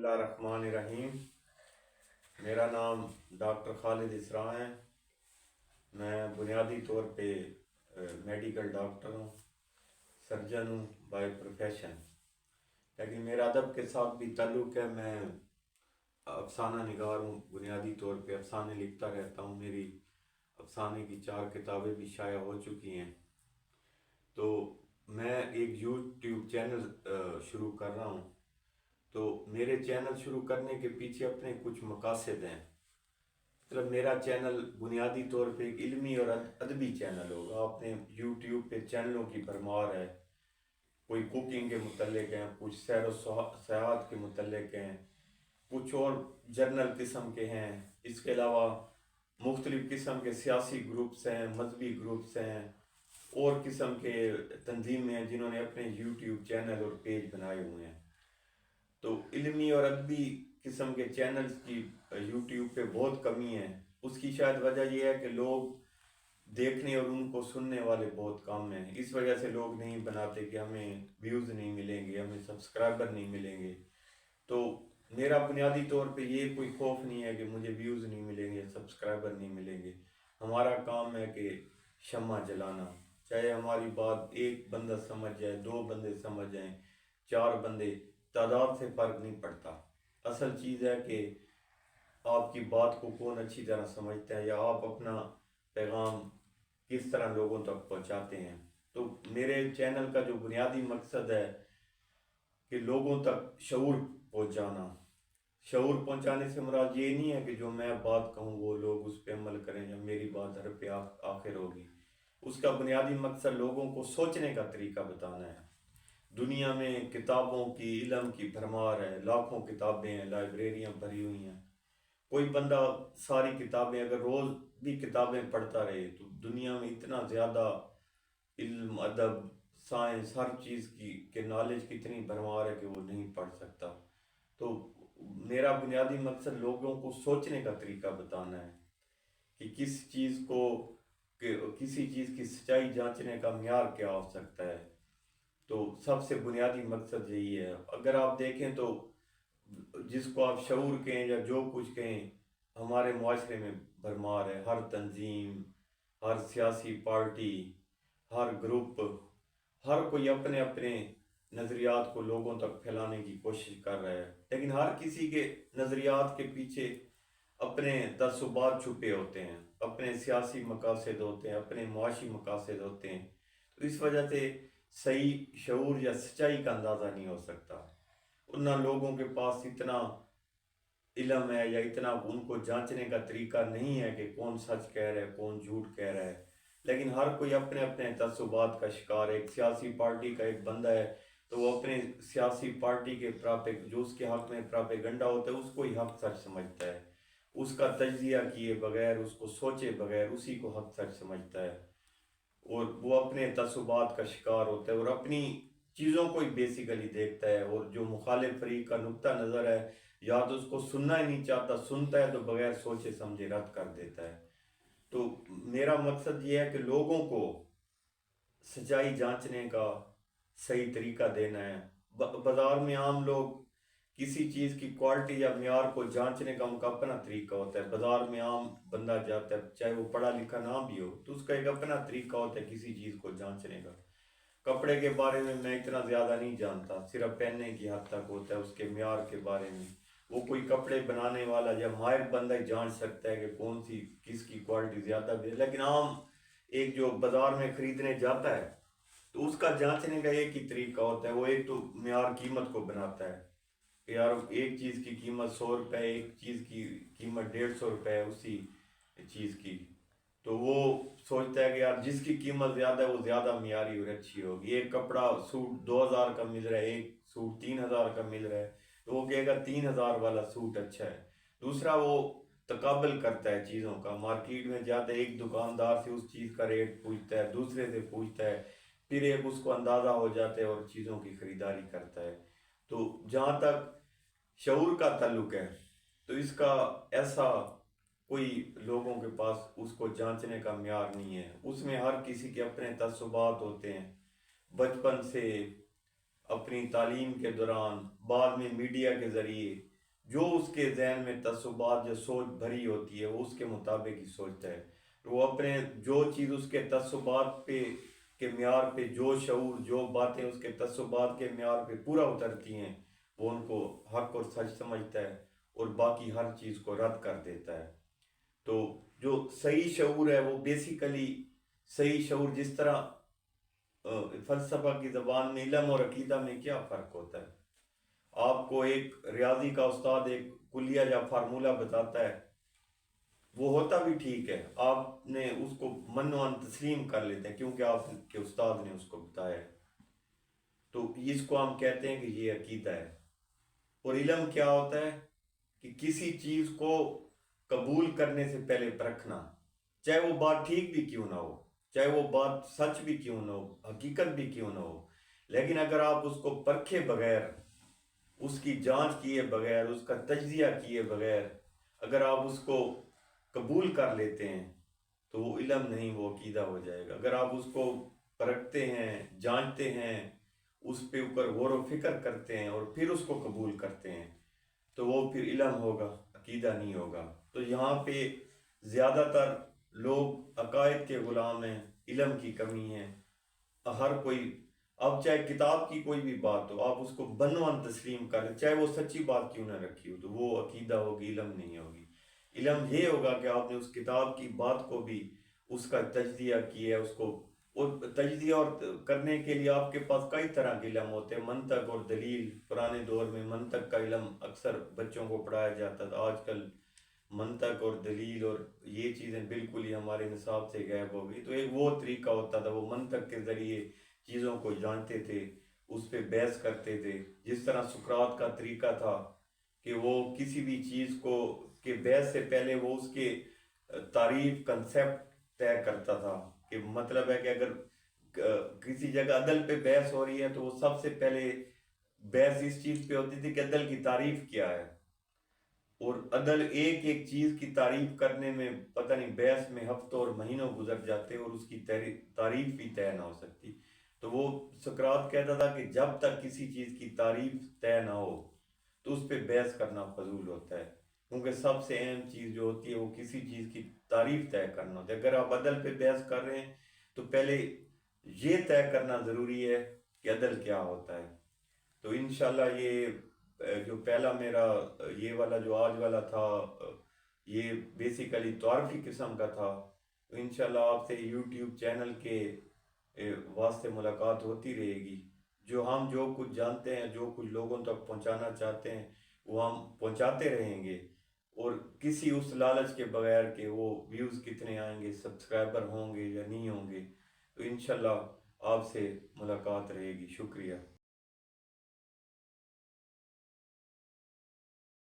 اللہ الرحمن الرحیم۔ میرا نام ڈاکٹر خالد اسراء ہے۔ میں بنیادی طور پہ میڈیکل ڈاکٹر ہوں، سرجن ہوں بائی پروفیشن، لیکن میرا ادب کے ساتھ بھی تعلق ہے۔ میں افسانہ نگار ہوں، بنیادی طور پہ افسانے لکھتا رہتا ہوں۔ میری افسانے کی 4 کتابیں بھی شائع ہو چکی ہیں۔ تو میں ایک یوٹیوب چینل شروع کر رہا ہوں۔ تو میرے چینل شروع کرنے کے پیچھے اپنے کچھ مقاصد ہیں۔ مطلب میرا چینل بنیادی طور پہ ایک علمی اور ادبی چینل ہوگا۔ آپ نے یوٹیوب پہ چینلوں کی بھرمار ہے، کوئی کوکنگ کے متعلق ہیں، کچھ سیر و سیاحت کے متعلق ہیں، کچھ اور جرنل قسم کے ہیں۔ اس کے علاوہ مختلف قسم کے سیاسی گروپس ہیں، مذہبی گروپس ہیں، اور قسم کے تنظیمیں ہیں جنہوں نے اپنے یوٹیوب چینل اور پیج بنائے ہوئے ہیں۔ تو علمی اور ادبی قسم کے چینلز کی یوٹیوب پہ بہت کمی ہے۔ اس کی شاید وجہ یہ ہے کہ لوگ دیکھنے اور ان کو سننے والے بہت کم ہیں۔ اس وجہ سے لوگ نہیں بناتے کہ ہمیں ویوز نہیں ملیں گے، ہمیں سبسکرائبر نہیں ملیں گے۔ تو میرا بنیادی طور پہ یہ کوئی خوف نہیں ہے کہ مجھے ویوز نہیں ملیں گے، سبسکرائبر نہیں ملیں گے۔ ہمارا کام ہے کہ شمع جلانا، چاہے ہماری بات ایک بندہ سمجھ جائے، 2 بندے سمجھ جائیں، 4 بندے، تعداد سے فرق نہیں پڑتا۔ اصل چیز ہے کہ آپ کی بات کو کون اچھی طرح سمجھتا ہے، یا آپ اپنا پیغام کس طرح لوگوں تک پہنچاتے ہیں۔ تو میرے چینل کا جو بنیادی مقصد ہے کہ لوگوں تک شعور پہنچانا۔ شعور پہنچانے سے مراد یہ نہیں ہے کہ جو میں بات کہوں وہ لوگ اس پہ عمل کریں یا میری بات ہر پہ آخر ہوگی۔ اس کا بنیادی مقصد لوگوں کو سوچنے کا طریقہ بتانا ہے۔ دنیا میں کتابوں کی، علم کی بھرمار ہے، لاکھوں کتابیں ہیں، لائبریریاں بھری ہوئی ہیں۔ کوئی بندہ ساری کتابیں اگر روز بھی کتابیں پڑھتا رہے تو دنیا میں اتنا زیادہ علم، ادب، سائنس، ہر چیز کی نالج کی اتنی بھرمار ہے کہ وہ نہیں پڑھ سکتا۔ تو میرا بنیادی مقصد لوگوں کو سوچنے کا طریقہ بتانا ہے کہ کسی چیز کی سچائی جانچنے کا معیار کیا ہو سکتا ہے۔ تو سب سے بنیادی مقصد یہی ہے۔ اگر آپ دیکھیں تو جس کو آپ شعور کہیں یا جو کچھ کہیں، ہمارے معاشرے میں بھرمار ہے۔ ہر تنظیم، ہر سیاسی پارٹی، ہر گروپ، ہر کوئی اپنے اپنے نظریات کو لوگوں تک پھیلانے کی کوشش کر رہا ہے، لیکن ہر کسی کے نظریات کے پیچھے اپنے تعصبات چھپے ہوتے ہیں، اپنے سیاسی مقاصد ہوتے ہیں، اپنے معاشی مقاصد ہوتے ہیں۔ تو اس وجہ سے صحیح شعور یا سچائی کا اندازہ نہیں ہو سکتا۔ نہ لوگوں کے پاس اتنا علم ہے یا اتنا ان کو جانچنے کا طریقہ نہیں ہے کہ کون سچ کہہ رہا ہے، کون جھوٹ کہہ رہا ہے۔ لیکن ہر کوئی اپنے اپنے تعصبات کا شکار ہے۔ ایک سیاسی پارٹی کا ایک بندہ ہے تو وہ اپنے سیاسی پارٹی کے جو اس کے حق میں پراپیگنڈا ہوتا ہے اس کو ہی حق سچ سمجھتا ہے۔ اس کا تجزیہ کیے بغیر، اس کو سوچے بغیر اسی کو حق سچ سمجھتا ہے، اور وہ اپنے تعصبات کا شکار ہوتا ہے اور اپنی چیزوں کو ہی بیسیکلی دیکھتا ہے۔ اور جو مخالف فریق کا نقطہ نظر ہے یا تو اس کو سننا ہی نہیں چاہتا، سنتا ہے تو بغیر سوچے سمجھے رد کر دیتا ہے۔ تو میرا مقصد یہ ہے کہ لوگوں کو سچائی جانچنے کا صحیح طریقہ دینا ہے۔ بازار میں عام لوگ کسی چیز کی کوالٹی یا معیار کو جانچنے کا ان کا اپنا طریقہ ہوتا ہے۔ بازار میں عام بندہ جاتا ہے، چاہے وہ پڑھا لکھا نہ بھی ہو، تو اس کا ایک اپنا طریقہ ہوتا ہے کسی چیز کو جانچنے کا۔ کپڑے کے بارے میں میں اتنا زیادہ نہیں جانتا، صرف پہننے کی حد تک ہوتا ہے۔ اس کے معیار کے بارے میں وہ کوئی کپڑے بنانے والا یا ماہر بندہ ہی جانچ سکتا ہے کہ کون سی کس کی کوالٹی زیادہ بھی ہے۔ لیکن عام ایک جو بازار میں خریدنے جاتا ہے تو اس کا جانچنے کا ایک ہی طریقہ ہوتا ہے۔ وہ ایک تو معیار قیمت کو بناتا ہے کہ یار ایک چیز کی قیمت 100 روپے، ایک چیز کی قیمت 150 روپے ہے اسی چیز کی، تو وہ سوچتا ہے کہ یار جس کی قیمت زیادہ ہے وہ زیادہ معیاری اور اچھی ہوگی۔ ایک کپڑا سوٹ 2000 کا مل رہا ہے، ایک سوٹ 3000 کا مل رہا ہے، تو وہ کہے گا 3000 والا سوٹ اچھا ہے۔ دوسرا وہ تقابل کرتا ہے چیزوں کا، مارکیٹ میں جاتا ہے، ایک دکاندار سے اس چیز کا ریٹ پوچھتا ہے، دوسرے سے پوچھتا ہے، پھر ایک اس کو اندازہ ہو جاتا ہے اور چیزوں کی خریداری کرتا ہے۔ تو جہاں تک شعور کا تعلق ہے تو اس کا ایسا کوئی لوگوں کے پاس اس کو جانچنے کا معیار نہیں ہے۔ اس میں ہر کسی کے اپنے تعصبات ہوتے ہیں، بچپن سے، اپنی تعلیم کے دوران، بعد میں میڈیا کے ذریعے جو اس کے ذہن میں تعصبات جو سوچ بھری ہوتی ہے وہ اس کے مطابق ہی سوچتا ہے. وہ اپنے جو چیز اس کے تعصبات پہ کے معیار پہ جو شعور جو باتیں اس کے تعصبات کے معیار پہ پورا اترتی ہیں وہ ان کو حق اور سچ سمجھتا ہے اور باقی ہر چیز کو رد کر دیتا ہے. تو جو صحیح شعور ہے وہ بیسیکلی صحیح شعور جس طرح فلسفہ کی زبان میں علم اور عقیدہ میں کیا فرق ہوتا ہے. آپ کو ایک ریاضی کا استاد ایک کلیہ یا فارمولہ بتاتا ہے وہ ہوتا بھی ٹھیک ہے, آپ نے اس کو منوان تسلیم کر لیتے ہیں کیونکہ آپ کے استاد نے اس کو بتایا ہے, تو اس کو ہم کہتے ہیں کہ یہ عقیدہ ہے. اور علم کیا ہوتا ہے کہ کسی چیز کو قبول کرنے سے پہلے پرکھنا, چاہے وہ بات ٹھیک بھی کیوں نہ ہو, چاہے وہ بات سچ بھی کیوں نہ ہو, حقیقت بھی کیوں نہ ہو, لیکن اگر آپ اس کو پرکھے بغیر, اس کی جانچ کیے بغیر, اس کا تجزیہ کیے بغیر اگر آپ اس کو قبول کر لیتے ہیں تو وہ علم نہیں, وہ عقیدہ ہو جائے گا. اگر آپ اس کو پرکھتے ہیں, جانتے ہیں, اس پہ اوپر غور و فکر کرتے ہیں اور پھر اس کو قبول کرتے ہیں تو وہ پھر علم ہوگا, عقیدہ نہیں ہوگا. تو یہاں پہ زیادہ تر لوگ عقائد کے غلام ہیں, علم کی کمی ہے. ہر کوئی اب چاہے کتاب کی کوئی بھی بات ہو آپ اس کو بنوان تسلیم کریں, چاہے وہ سچی بات کیوں نہ رکھی ہو, تو وہ عقیدہ ہوگی, علم نہیں ہوگی. علم یہ ہوگا کہ آپ نے اس کتاب کی بات کو بھی اس کا تجزیہ کیا, اس کو, اور تجزیہ اور کرنے کے لیے آپ کے پاس کئی طرح کے علم ہوتے ہیں. منطق اور دلیل, پرانے دور میں منطق کا علم اکثر بچوں کو پڑھایا جاتا تھا, آج کل منطق اور دلیل اور یہ چیزیں بالکل ہی ہمارے نصاب سے غائب ہو گئی. تو ایک وہ طریقہ ہوتا تھا, وہ منطق کے ذریعے چیزوں کو جانتے تھے, اس پہ بحث کرتے تھے. جس طرح سقراط کا طریقہ تھا کہ وہ کسی بھی چیز کو کہ بحث سے پہلے وہ اس کے تعریف کنسیپٹ طے کرتا تھا, کہ مطلب ہے کہ اگر کسی جگہ عدل پہ بحث ہو رہی ہے تو وہ سب سے پہلے بحث اس چیز پہ ہوتی تھی کہ عدل کی تعریف کیا ہے, اور عدل ایک ایک چیز کی تعریف کرنے میں پتہ نہیں بحث میں ہفتوں اور مہینوں گزر جاتے اور اس کی تعریف بھی طے نہ ہو سکتی. تو وہ سقراط کہتا تھا کہ جب تک کسی چیز کی تعریف طے نہ ہو تو اس پہ بحث کرنا فضول ہوتا ہے, کیونکہ سب سے اہم چیز جو ہوتی ہے وہ کسی چیز کی تعریف طے کرنا ہوتا ہے. اگر آپ عدل پہ بحث کر رہے ہیں تو پہلے یہ طے کرنا ضروری ہے کہ عدل کیا ہوتا ہے. تو انشاءاللہ یہ جو پہلا میرا یہ والا جو آج والا تھا یہ بیسیکلی تعارفی قسم کا تھا. تو انشاءاللہ آپ سے یوٹیوب چینل کے واسطے ملاقات ہوتی رہے گی. جو کچھ جانتے ہیں, جو کچھ لوگوں تک پہنچانا چاہتے ہیں وہ ہم پہنچاتے رہیں گے, اور کسی اس لالچ کے بغیر کہ وہ ویوز کتنے آئیں گے, سبسکرائبر ہوں گے یا نہیں ہوں گے. تو انشاءاللہ آپ سے ملاقات رہے گی. شکریہ.